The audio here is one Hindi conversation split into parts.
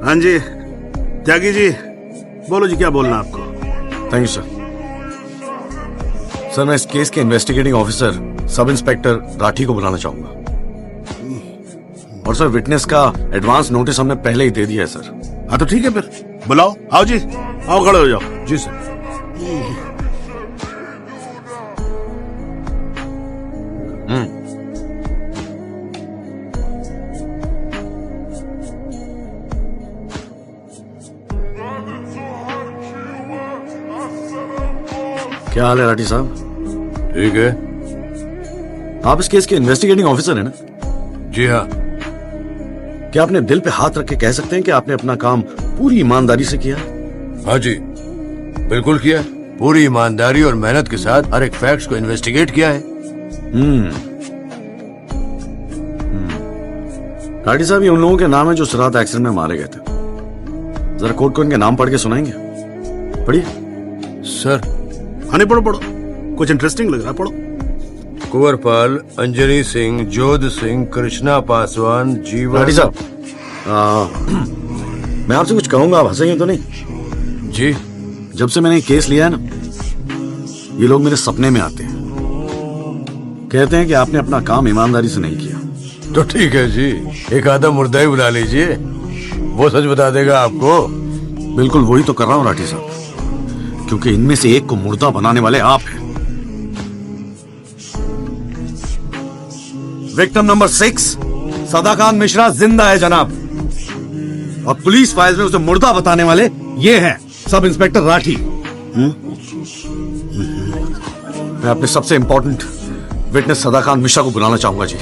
हाँ जी त्यागी जी, बोलो जी, क्या बोलना आपको? Thank you sir. सर मैं इस केस के investigating officer sub inspector Rathi को बुलाना चाहूंगा। और सर विटनेस का एडवांस नोटिस हमने पहले ही दे दिया है सर। हाँ तो ठीक है, फिर बुलाओ। आओ जी, आओ खड़े हो जाओ। जी सर। क्या हाल है राठी साहब? ठीक है। आप इस केस के इन्वेस्टिगेटिंग ऑफिसर हैं ना? जी हाँ। क्या आपने दिल पे हाथ रख के कह सकते हैं कि आपने अपना काम पूरी ईमानदारी से किया? हाँ जी, बिल्कुल किया। पूरी ईमानदारी और मेहनत के साथ हर एक फैक्ट्स को इन्वेस्टिगेट किया है। राठी साहब ये उन लोगों के नाम है जो इस रात एक्सीडेंट में मारे गए थे। जरा कोर्ट को इनके नाम पढ़ के सुनाएंगे? पढ़िए। सर हाँ नहीं, पढ़ो पढ़ो, कुछ इंटरेस्टिंग लग रहा है, पढ़ो। कुंवरपाल, अंजनी सिंह, जोध सिंह, कृष्णा पासवान, जीवन। राठी साहब मैं आपसे कुछ कहूंगा, आप हंसेंगे तो नहीं? जी। जब से मैंने ये केस लिया है ना, ये लोग मेरे सपने में आते हैं, कहते हैं कि आपने अपना काम ईमानदारी से नहीं किया। तो ठीक है जी, एक आधा मुर्दा ही बुला लीजिए, वो सच बता देगा आपको। बिल्कुल वही तो कर रहा हूं राठी साहब, क्योंकि इनमें से एक को मुर्दा बनाने वाले आप हैं। विक्टिम नंबर 6 सदाकांत मिश्रा जिंदा है जनाब, और पुलिस फाइल्स में उसे मुर्दा बताने वाले ये हैं सब इंस्पेक्टर राठी। मैं अपने सबसे इंपॉर्टेंट विटनेस सदाकांत मिश्रा को बुलाना चाहूंगा जी।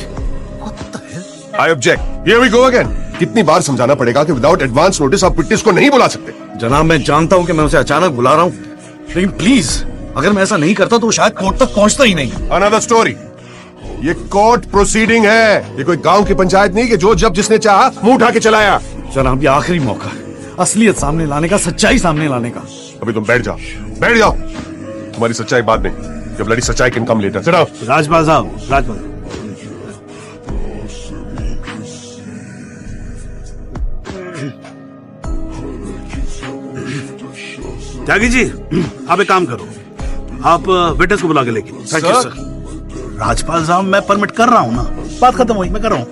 I object. Here we go again. कितनी बार समझाना पड़ेगा कि विदाउट एडवांस नोटिस आप विटनेस को नहीं बुला सकते? जनाब मैं जानता हूं कि मैं उसे अचानक बुला रहा हूं, लेकिन प्लीज अगर मैं ऐसा नहीं करता तो वो शायद कोर्ट तक पहुंचता ही नहीं। Another story. ये कोर्ट प्रोसीडिंग है, ये कोई गांव की पंचायत नहीं कि जो जब जिसने चाहा मुंह उठा के चलाया। जनाब ये आखिरी मौका है असलियत सामने लाने का, सच्चाई सामने लाने का। अभी तुम बैठ जाओ, बैठ जाओ। तुम्हारी सच्चाई बाद में, जब लड़ी सच्चाई कैन कम लेटर। चलो राजपाल साहब, राजपाल त्यागी जी, आप एक काम करो, आप विटनेस को बुला के लेके। Thank you sir. राजपाल साहब मैं परमिट कर रहा हूँ ना, बात खत्म हुई, मैं कर रहा हूँ।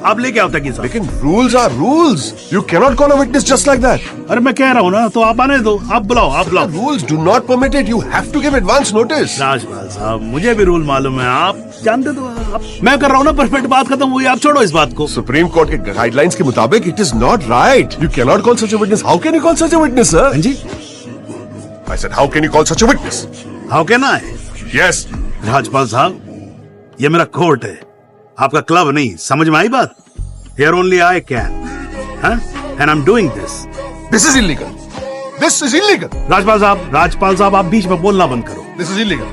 आप लेके आओ त्यागी साहब। लेकिन rules are rules, you cannot call a witness just like that. अरे मैं कह रहा हूँ ना, तो आप आने दो, आप बुलाओ, आप बुलाओ। Rules do not permit it, you have to give advance notice. Rajpal साहब मुझे भी रूल मालूम है, आप जानते तो आप, मैं कर रहा हूँ ना, परफेक्ट, बात खत्म हुई, आप छोड़ो इस बात को। सुप्रीम कोर्ट के गाइडलाइंस के मुताबिक it is not right, you cannot call such a witness. How can you call such a witness sir? जी I said, how can you call such a witness? How can I? Yes. Rajpal साहब ये मेरा कोर्ट है, आपका क्लब नहीं, समझ में आई बात? Here only I can, and I'm doing this. This is illegal. This is illegal. Rajpal साहब आप बीच में बोलना बंद करो। This is illegal.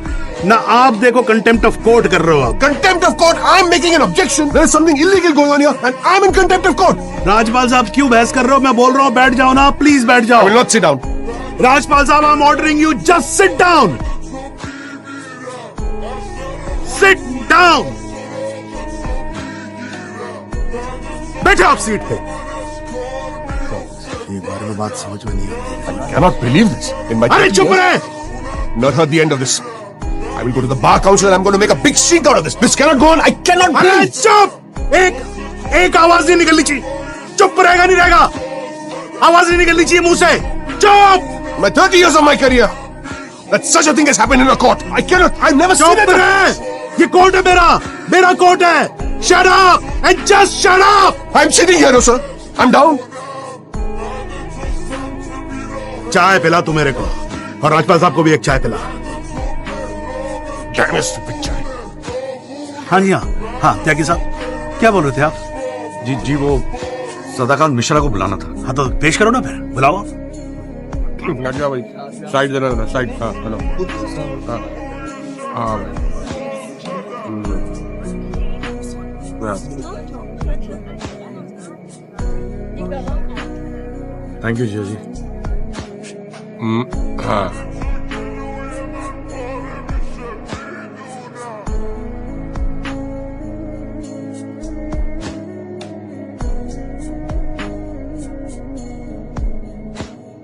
ना आप देखो कंटेम्प्ट ऑफ कोर्ट कर रहे हो आप। Contempt of court. I'm making an objection. There is something illegal going on here, and I'm in contempt of court. Rajpal साहब क्यों बहस कर रहे हो? मैं बोल रहा हूँ बैठ जाओ ना, प्लीज बैठ I जाओ। will not sit down. Rajpal साहब I'm ordering you, just sit down. Sit down. बैठे आप सीट पे। एक बार में बात समझ में नहीं आती। I cannot believe this. In my अरे चुप रहे। Not heard the end of this. I will go to the bar council and I'm going to make a big stink out of this. This cannot go on. I cannot अरे breathe. चुप, एक आवाज नहीं निकलनी चाहिए। चुप रहेगा नहीं रहेगा, आवाज नहीं निकलनी चाहिए मुंह से। चुप। My 30 years of my career, that such a thing has happened in a court. I cannot. I've never seen चुप it. रहे, ये कोर्ट है मेरा कोर्ट है। Shut up and just shut up. I'm sitting here, no sir. I'm down. चाय पिला तू मेरे को, और राजपाल साहब को भी एक चाय पिला। Damn it, stupid child. हाँ जी हाँ त्यागी साहब क्या बोल रहे थे आप? जी वो सदाकांत मिश्रा को बुलाना था। हाँ तो पेश करो ना, फिर बुलाओ। लग जा भाई, साइड देना, साइड। हाँ हेलो। हाँ थैंक यू जियो जी। हाँ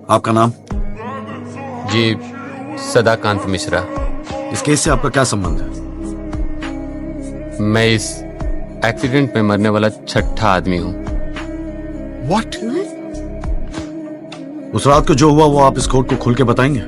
आपका नाम? जी सदाकांत मिश्रा। इस केस से आपका क्या संबंध है? मैं इस एक्सीडेंट में मरने वाला छठा आदमी हूं। व्हाट? उस रात को जो हुआ वो आप इस कोर्ट को खुल के बताएंगे?